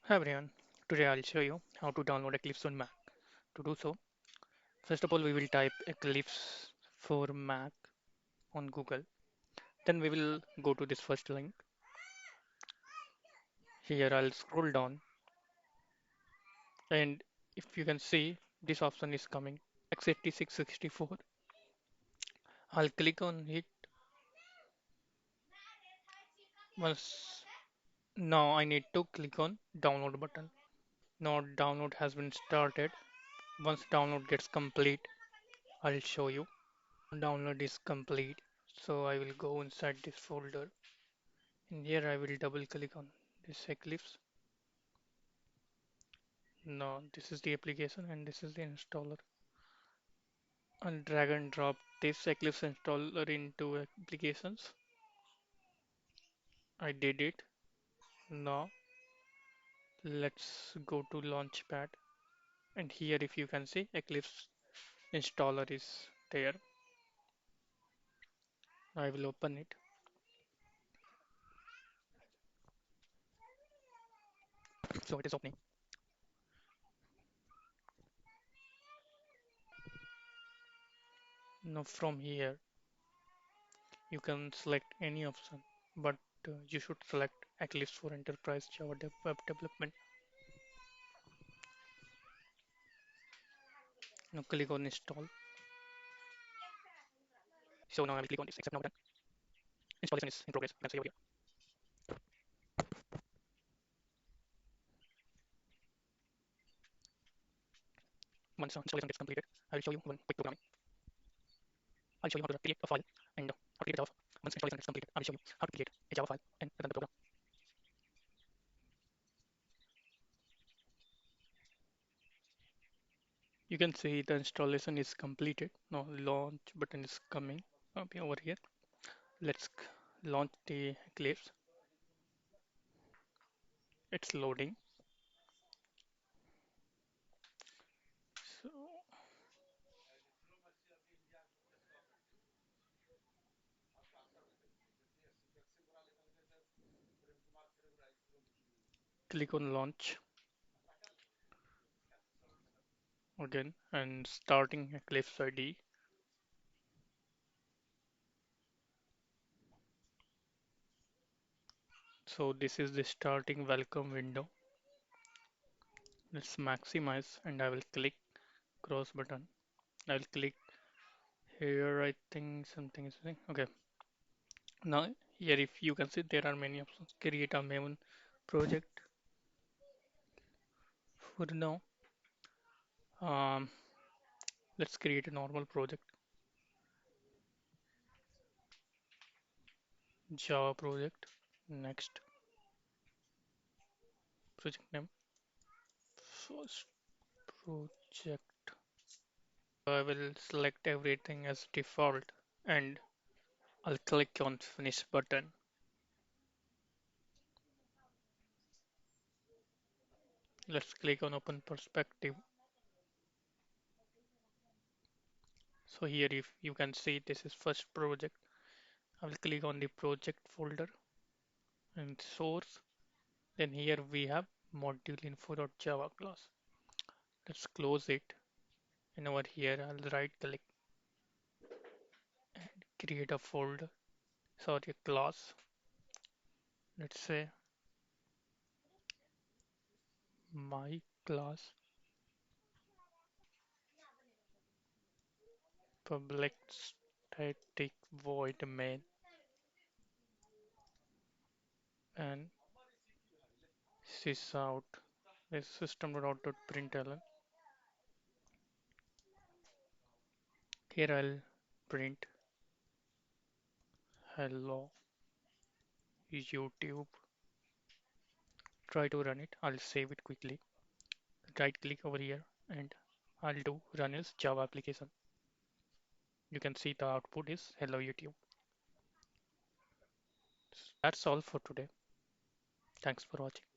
Hi everyone, today I'll show you how to download Eclipse on Mac. To do so, first of all we will type Eclipse for Mac on Google. Then we will go to this first link. Here I'll scroll down and if you can see this option is coming x86-64. I'll click on it once. Now I need to click on download button. Now download has been started. Once download gets complete, I'll show you. Download is complete. So I will go inside this folder. In here I will double click on this Eclipse. Now this is the application and this is the installer. I'll drag and drop this Eclipse installer into applications. I did it. Now let's go to Launchpad and here if you can see Eclipse installer is there. I will open it. So it is opening. Now from here you can select any option, but you should select Eclipse for Enterprise Java Web Development. Now click on install. So now I will click on this accept now button. Installation is in progress. You can see over here. Once installation gets completed, I will show you one quick programming. I'll show you how to create a file and how to create a Java file. Once installation is completed, I will show you how to create a Java file and run the program. You can see the installation is completed. Now launch button is coming up over here. Let's launch the Eclipse. It's loading. So click on launch again and starting Eclipse ID. So this is the starting welcome window. Let's maximize and I will click cross button. I will click here. I think something is okay. Now here if you can see there are many options. Create a Maven project for now. Um, let's create a normal project. Java project. Next project name. First project. I will select everything as default and I'll click on finish button. Let's click on open perspective. So here if you can see this is first project. I will click on the project folder and source. Then here we have module info.java class. Let's close it. And over here I'll right click and create a folder. Sorry, a class. Let's say my class public static void main and sys out is system.out.println. Here I'll print hello YouTube. Try to run it. I'll save it quickly. Right click over here and I'll do run as Java application. You can see the output is hello YouTube. That's all for today. Thanks for watching.